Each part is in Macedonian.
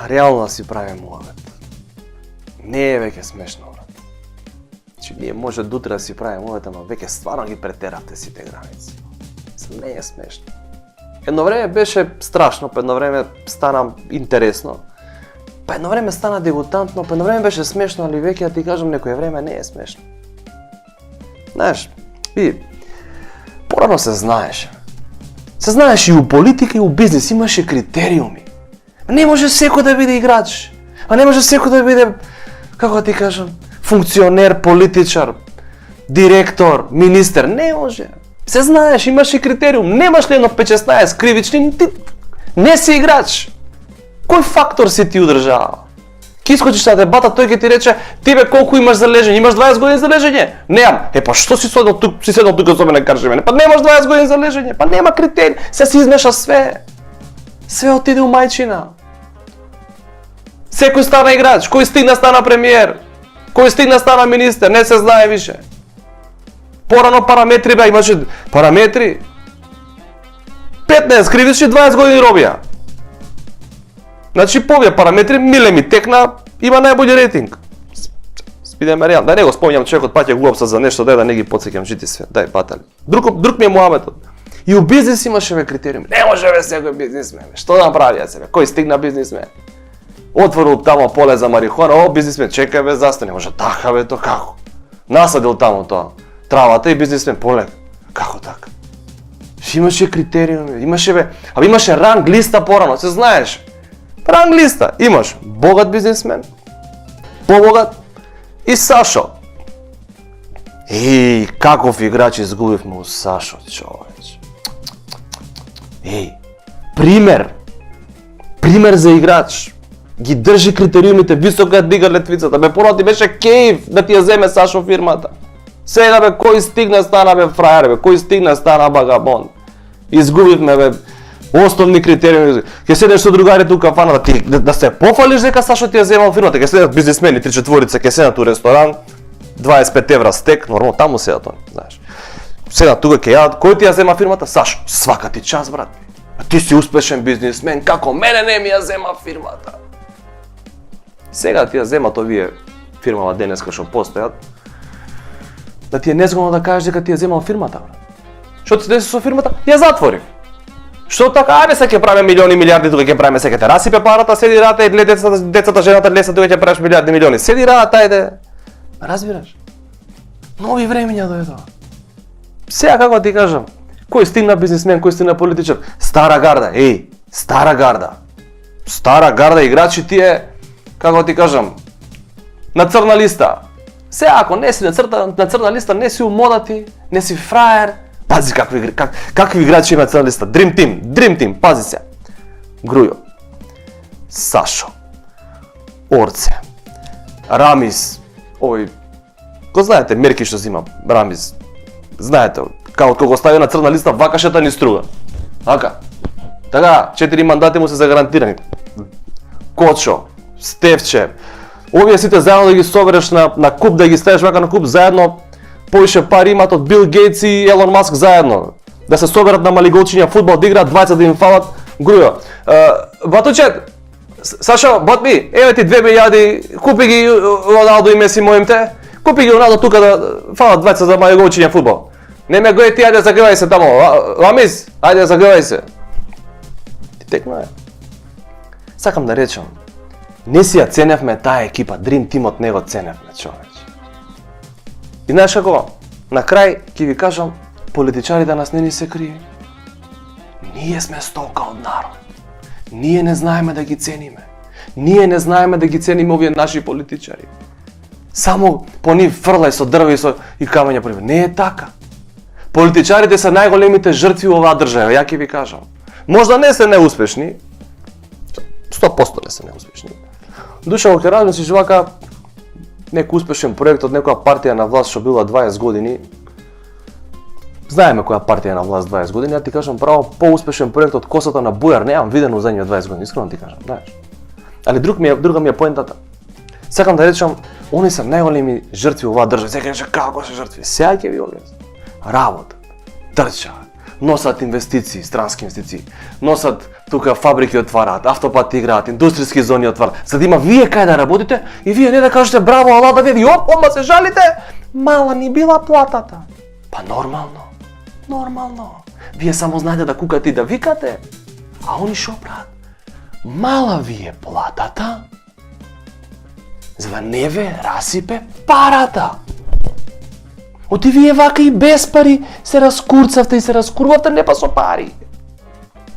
реално си правиме муавет. Не е веќе смешно, брат. Значи, ние може до утре да си правиме муавет, ама веќе стварно ги претеравте сите граници. Не е смешно. Едно време беше страшно, па едно време стана интересно. Па едно време стана дегутантно, па едно време беше смешно, али веќе да ти кажам некој време не е смешно. Знаеш, порано се знаеше. Се знаеш и у политика и у бизнес имаше критериуми. Не може секој да биде играч. А не може секој да биде, како да ти кажам, функционер, политичар, директор, министер. Не може. Се знаеш, имаш и критериум. Немаш ли едно 5-16 кривични, ти не си играч. Кој фактор си ти удржава? Ки искочиш на дебата, тој ќе ти рече, тебе колку имаш за лежење? Имаш 20 години за лежење? Немам. Па што си седнал тук со мене кажи мене? Па немаш 20 години за лежење. Па нема критерии. Се измеша све. Све отиде у мајчина. Секој стана играч, кој стигна стана премиер, кој стигна стана министер, не се знае више. Порано параметри беа, имаше параметри. 15 кривични, 20 години робија. Значи, по овие параметри, миле ми текна, има најбољи рейтинг. Спидеме реално. Да не го спомнјам човекот паќе глупост за нешто, да не ги потсеќам жити све. Дај батали. Друг ми е муабетот. И у бизнес имаше критериуми. Не може бе секој бизнисмен. Што да направи ја себе? Кој стигна бизнисмен? Отворил тамо поле за марихуана, о бизнисмен, чекај бе, застани. Може така бе, то како? Насадил тамо тоа. Травата и бизнисмен поле. Како така? Имаше критериуми, имаше ранг листа порано, се знаеш. Ранг листа, имаш богат бизнисмен, побогат и Сашо. Каков играч изгубивме у Сашо, човеч. Пример за играч. Ги држи критериумите, висока дига летвицата. Бе, порано ти беше кејф да ти ја земе Сашо фирмата. Сега бе, кој стигна стана бе фрајер, бе, кој стигна стана багабон. Изгубивме бе основни критериуми. Ќе седеш со другари тука кафана да се пофалиш дека Сашо ти ја земал фирмата, ќе седат бизнисмени 3-4 ќе седат у ресторан, 25 евра стек, нормално таму седат они, знаеш. Седат тука ќе јадат, кој ти ја зема фирмата? Сашо. Свака ти час, брат. А ти си успешен бизнисмен, како мене не ми ја зема фирмата. Сега ти ја земат овие фирмава денеска што постојат. Да ти е незгодно да кажеш дека ти ја земал фирмата, брат. Што ти деси со фирмата? Ја затворив. Што така, ајде се ќе правиме милиони, милиарди, тука ќе правиме, се ќе те расипе парата, седи рата и гледа децата, жената леса, тука ќе правиш милиарди, милиони. Седи рата, ајде. Разбираш? Нови времења дојдоа. Сега како ти кажам, кој стигна бизнисмен, кој стигна политичар, стара гарда, стара гарда. Стара гарда играчи тие, како ти кажам, на црна листа. Сега ако не си на црна листа, не си умодати, не си фраер. Пази какви играчи има црна листа. Dream Team, пази се. Грујо, Сашо, Орце, Рамис, го знаете, мерки што зима, Рамис. Знаете, кога го стави на црна листа, вакашата ни струга. Така, 4 мандати му се загарантирани. Кочо, Стевче, овие сите заедно да ги собереш на куп, да ги ставиш вака на куп, заедно поише пари имат од Бил Гейтс и Елон Маск заедно. Да се соберат на малиголчиња фудбал, да играат 20 да им фалат. Грујо, Батучет, Сашо, Ботми, еве ти 2 милијади, купи ги Роналдо и Меси моимте, купи ги Роналдо тука да фалат 20 за малиголчиња фудбал. Не ме гој ти, ајде загревај се тамо, Ламис, ајде загревај се. Ти текна е. Сакам да речам, не си ја ценевме таа екипа, Dream Team-от него ценевме, човеч. И знаеш како, на крај ќе ви кажам, политичарите нас не ни се крие. Ние сме стока од народ. Ние не знаеме да ги цениме. Ние не знаеме да ги цениме овие наши политичари. Само по нив фрлај со дрви и камења по нив. Не е така. Политичарите се најголемите жртви во оваа држава, ја ќе ви кажам. Можда не се неуспешни, 100% не се неуспешни. Душево ќе размислиш вака, некој успешен проект од некоја партија на власт што била 20 години. Знаеме која партија на власт 20 години, ја ти кажам право поуспешен проект од косата на Бујар немам видено за 20 години, искрено ти кажам, знаеш. Али друга ми е поентата. Сакам да речам, они се најголеми жртви во оваа држава. Сега кажа како се жртви. Сега ќе ви објаснам. Работа, трча, носат инвестиции, странски инвестиции, носат тука фабрики отвараат, автопати играат, индустријски зони отвараат, за да има вие кај да работите и вие не да кажете браво, ала да вие одма се жалите, мала ни била платата. Па нормално. Вие само знаете да кукате и да викате, а они шо прават? Мала ви е платата, за да не ве расипе парата. Оти вие вака и без пари се раскурцавте и се раскурвавте не па со пари.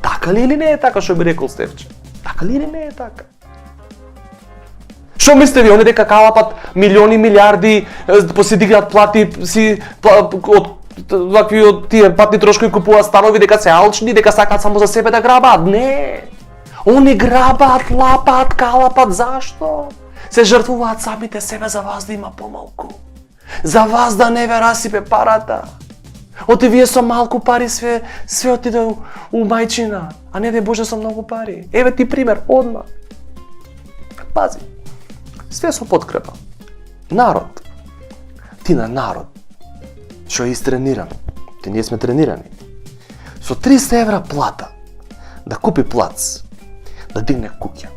Така ли или не е така, што би рекол Стефче? Така ли или не е така? Што мислите ви, они дека калапат милиони, милиарди, си дигнат плати, од вакви од тие патни трошкови купуваат станови, дека се алчни, дека сакаат само за себе да грабаат? Не! Они грабаат, лапаат, калапат, зашто? Се жртвуваат самите себе за вас да има помалку. За вас да не ве расипе парата. Оти вие со малку пари све отиде у мајчина, а не дај Боже со многу пари. Еве ти пример, одма. Пази, све со подкрепа. Народ, ти на народ, што е истрениран, ти ние сме тренирани, со 300 евра плата, да купи плац, да дигне куќа,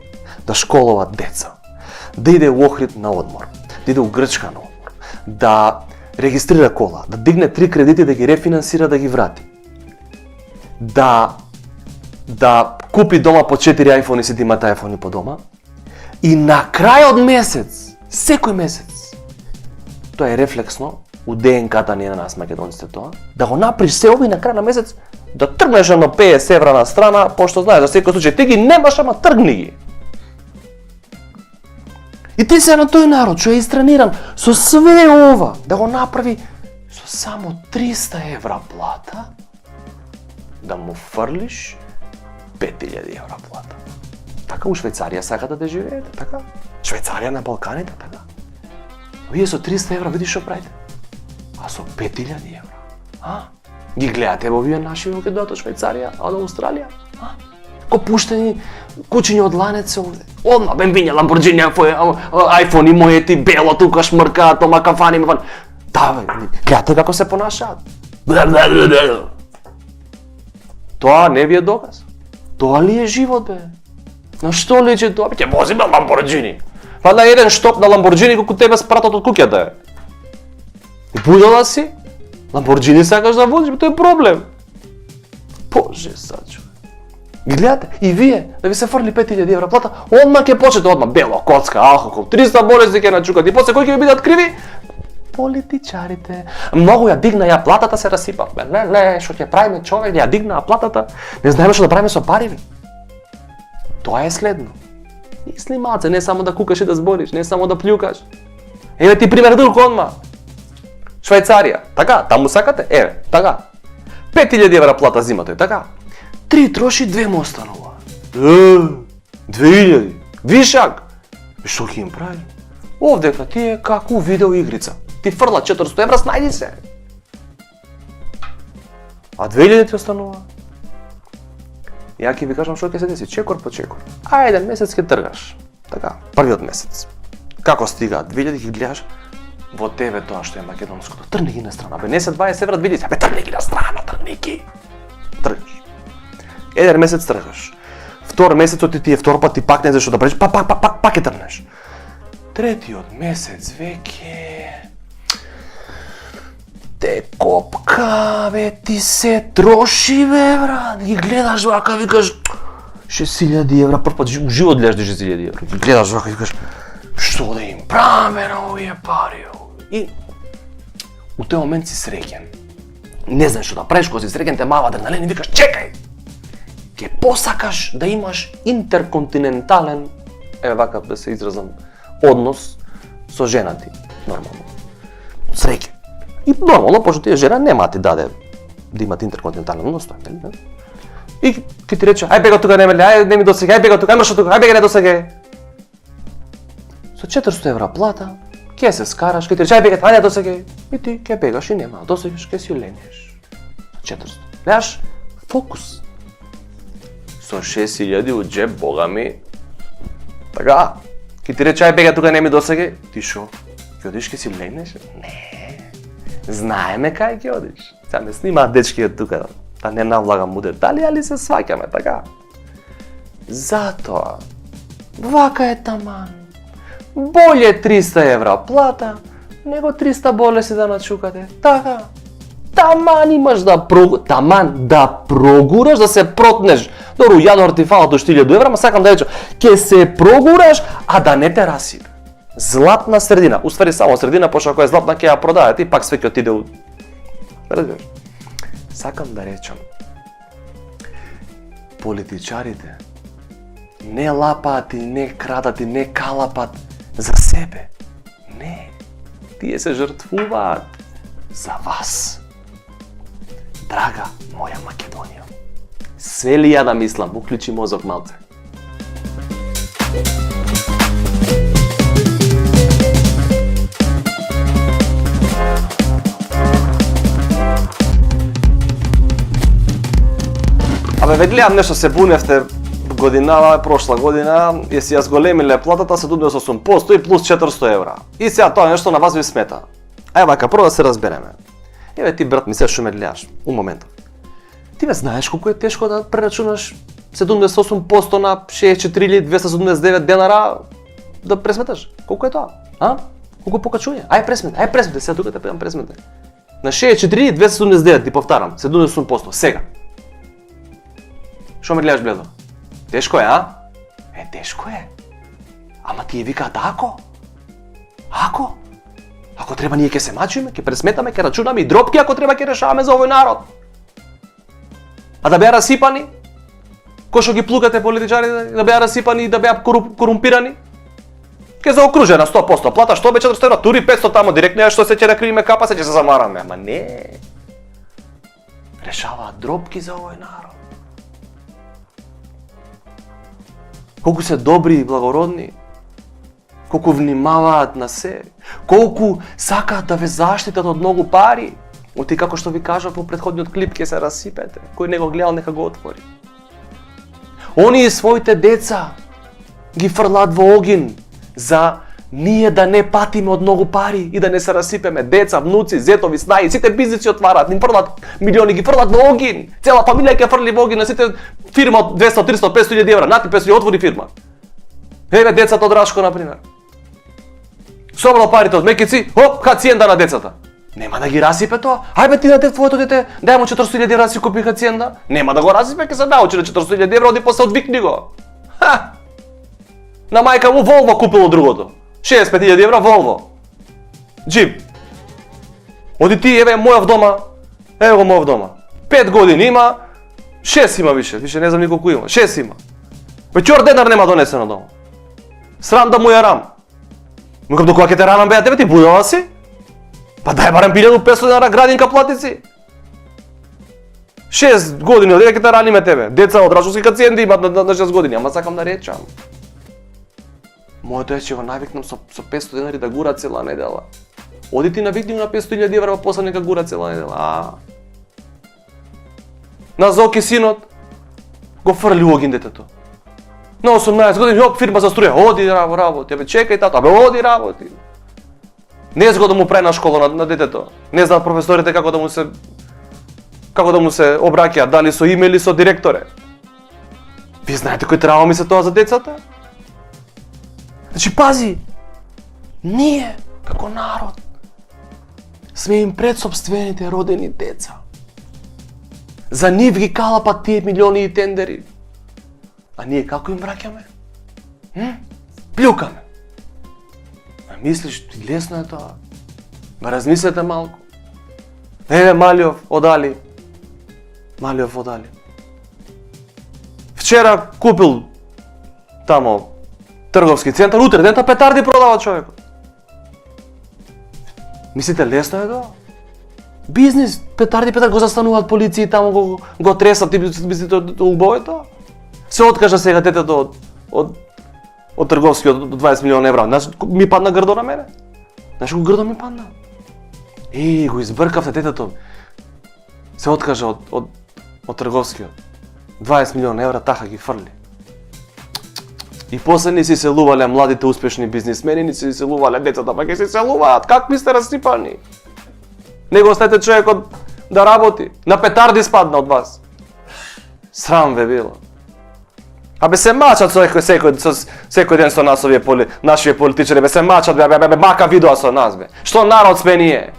да школува деца, да иде у Охрид на одмор, да иде у Грчка на одмор, да регистрира кола, да дигне 3 кредити, да ги рефинансира, да ги врати. Да купи дома по 4 iPhone и си да имате iPhone по дома. И на крај од месец, секој месец, тоа е рефлексно, у ДНК-та ни е на нас македонците тоа, да го направиш се ови на крај на месец, да тргнеш едно 50 евра на страна, пошто знаеш, за секој случај, ти ги немаш, ама тргни ги. И ти се на тој народ, што е истрениран, со све ова, да го направи со само 300 евра плата, да му фрлиш 5000 евра плата. Така у Швајцарија сакате да живеете, така? Швајцарија на Балканите, така? Вие со 300 евра видиш што правите? А со 5000 евра? А? Ги гледате во вие наши во кај дојдат од Швајцарија, а од Австралија? А? Ко пуштени кучиња од ланец овде. Одма бенвиња Ламборџини, iPhone и моети, бело тука шмркаат, тома кафани, мафан. Да, гледате како се понашаат. Тоа не ви е доказ. Тоа ли е живот, бе? На што личи тоа? Ќе возиме Ламборџини. Па на еден штоп на Ламборџини колку тебе спратат од куќата е. Будала си? Ламборџини сакаш да возиш, тоа е проблем. Боже, сачо. Ги гледате, и вие, да ви се фрли 5000 евра плата, одма ќе почнете одма бело, коцка, алкохол, 300 болести ќе начукат и после кои ќе ви бидат криви? Политичарите. Многу ја дигна ја платата, се расипавме. Не, што ќе правиме човек, ја дигна платата, не знаеме што да правиме со пари. Тоа е следно. Мисли малце, не само да кукаш и да збориш, не само да плюкаш. Еве ти пример друг одма. Швајцарија, така, таму сакате? Еве, така. 5000 евра плата зима тој, така. 3 троши, 2 му останува. 2000. Вишак. И што ќе им прави? Овдека ти е како видео игрица. Ти фрла 400 евра, снајди се. А 2000 ти останува. Ја ќе ви кажам што ќе се деси, чекор по чекор. А еден месец ќе тргаш. Така, првиот месец. Како стига 2000 ги гледаш во тебе тоа што е македонското. Тргни ги на страна. Бе, не се 20 евра, 2000. Бе, тргни ги на страна, тргни ги. Тргаш. Еден месец тргаш. Втор месецот ти е втор пат ти пак не знаеш што да правиш, пак ќе тргнеш. Третиот месец веќе те копка, бе, ти се троши, бе, брат. Ги гледаш вака, викаш 6000 евра, прв пат у живот гледаш 6000 евра. Ги гледаш вака, викаш што да им правиме на овие пари. И у тој момент си среќен. Не знаеш што да правиш, кога си среќен те мава адреналин и викаш чекај. Ке посакаш да имаш интерконтинентален, еве вака да се изразам, однос со жена ти, нормално. Среќен. И нормално, пошто тие жена нема ти даде да имат интерконтинентален однос, тоа, нели? И ке ти рече, ај бега тука, не ми досега, ај бега тука, ај тука, ај бега не досега. Со 400 евра плата, ке се скараш, ке ти рече, ај бега, ај не досега. И ти ке бегаш и нема, досегаш, ке си ленеш. Со 400. Гледаш, фокус. Со 6000 у джеб, бога ми. Така, ке ти рече, ај бега тука, не ми досега. Ти шо? Ке одиш, ке си ленеш? Не. Знаеме кај ќе одиш. Сега ме снимаат дечки од тука. да не навлагам му детали, али се сваќаме, така? Затоа, вака е таман. Боле 300 евра плата, него 300 болеси да начукате, така? Таман имаш да прогураш, да се протнеш. Добро, јануар ти фала до 1000 евра, ма сакам да речам, ќе се прогураш, а да не те расипе. Златна средина, уствари само средина, пошто ако е златна ќе ја продаде и пак све ќе отиде у... Разбираш? Сакам да речам, политичарите не лапаат и не крадат и не калапат за себе. Не, тие се жртвуваат за вас. Драга моја Македонија, све ли ја да мислам, уклучи мозок малце. Абе, ве гледам нешто се буневте прошла година, и си ја зголемиле платата 78% и плюс 400 евра. И сега тоа нешто на вас ви смета. Ај вака, прво да се разбереме. Еве ти, брат, ми се шо ме гледаш, у моментот. Ти бе знаеш колку е тешко да прерачунаш 78% на 64.279 денара да пресметаш? Колку е тоа? А? Колку покачување? Ај пресмете, сега тука те педам пресмете. На 64.279, ти повтарам, 78%, сега. Шо ме гледаш бледо? Тешко е, а? Тешко е. Ама тие викаат ако? Ако? Ако треба ние ќе се мачиме, ќе пресметаме, ќе рачунаме и дропки, ако треба ќе решаваме за овој народ. А да беа расипани? Кој што ги плукате политичарите, да беа расипани и да беа корумпирани? Ке заокружена 100% плата, што бе 400 евра, тури 500 тамо директно, што се ќе накриме капа, се ќе се замараме. Ама не. Решаваат дропки за овој народ. Колку се добри и благородни, колку внимаваат на се, колку сакаат да ве заштитат од многу пари. Оти како што ви кажав во претходниот клип, ќе се расипете. Кој не го гледал, нека го отвори. Они и своите деца ги фрлаат во огин за ние да не патиме од многу пари и да не се расипеме. Деца, внуци, зетови, снаи, сите бизниси отвараат, им фрлаат милиони, ги фрлаат во огин. Цела фамилија ќе фрли во огин на сите фирма од 200, 300, 500 евра. Нати 500 отвори фирма. Еве децата од Рашко, например. Собрал парите од мекици, хоп, хациенда на децата. Нема да ги расипе тоа. Ајбе ти на твоето дете, дај му 400.000 евра си купи хациенда. Нема да го расипе, ќе се научи на 400.000 евра, оди после одвикни го. Ха! На мајка му Волво купило другото. 65.000 евра Волво. Джип. Оди ти, еве мојов дома. Ево го мојов дома. 5 години има, 6 има више не знам ни колку има. 6 има. Вечер денар нема донесено дома. Срам да му ја рам. Мукам до кога ќе те ранам беа тебе, ти будала си? Па дај барем 1500 денара градинка плати си. 6 години одиде ќе те раниме тебе. Деца од Рашовски хациенди имат на 6 години, ама сакам да речам. Моето е че го навикнам со 500 денари да гура цела недела. Оди ти навикни на 500.000 евра, после нека гура цела недела. На Зоки синот го фрли огин детето. На 18 години, хоп, фирма за струја, оди работи, абе чекај тато, абе оди работи. Не зго да му прави на школа на детето. Не знаат професорите како да му се обраќаат, дали со име или со директоре. Ви знаете кој треба ми се тоа за децата? Значи пази, ние како народ сме им пред сопствените родени деца. За нив ги калапат тие милиони и тендери. А ние како им враќаме? Плюкаме. А мислиш, лесно е тоа? Ма размислете малку. Еве Малиов одали. Вчера купил тамо трговски центар, утре дента петарди продава човекот. Мислите лесно е тоа? Бизнис, петарди го застануваат полиција таму го тресат и мислите убаво тоа? Се откажа сега детето од трговскиот од 20 милиона евра. Знаеш, ми падна грдо на мене. Знаеш колку грдо ми падна? Го избркавте детето. Се откажа од трговскиот. 20 милиона евра таха ги фрли. И после не си селувале младите успешни бизнисмени, не си селувале децата, па ќе се селуваат. Какви сте расипани? Него оставете човекот да работи. На петарди спадна од вас. Срам ве било. Абе се мачат секој ден со нас нашиве политичари, бе се мачат, бе мака видеа со нас, бе. Што народ сме ние?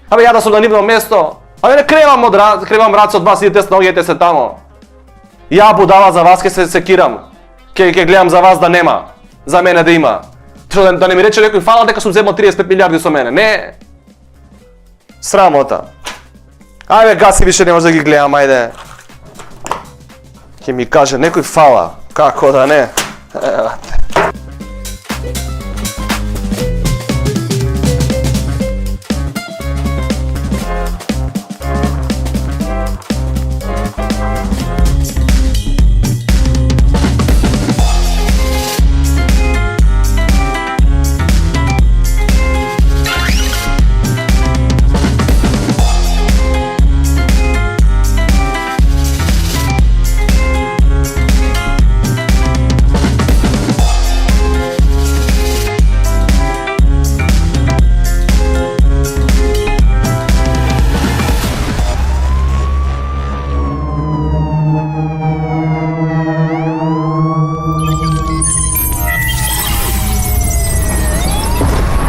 Абе ја да сум на нивно место, абе не кревам раце од вас, идете се наоѓете се тамо. Ја будала за вас ке се секирам, ке гледам за вас да нема, за мене да има. Да не ми рече некој фала дека сум земал 35 милиарди со мене, не. Срамота. Ајде гаси, више не може да ги гледам, ајде. Ке ми каже некој фала, како да не.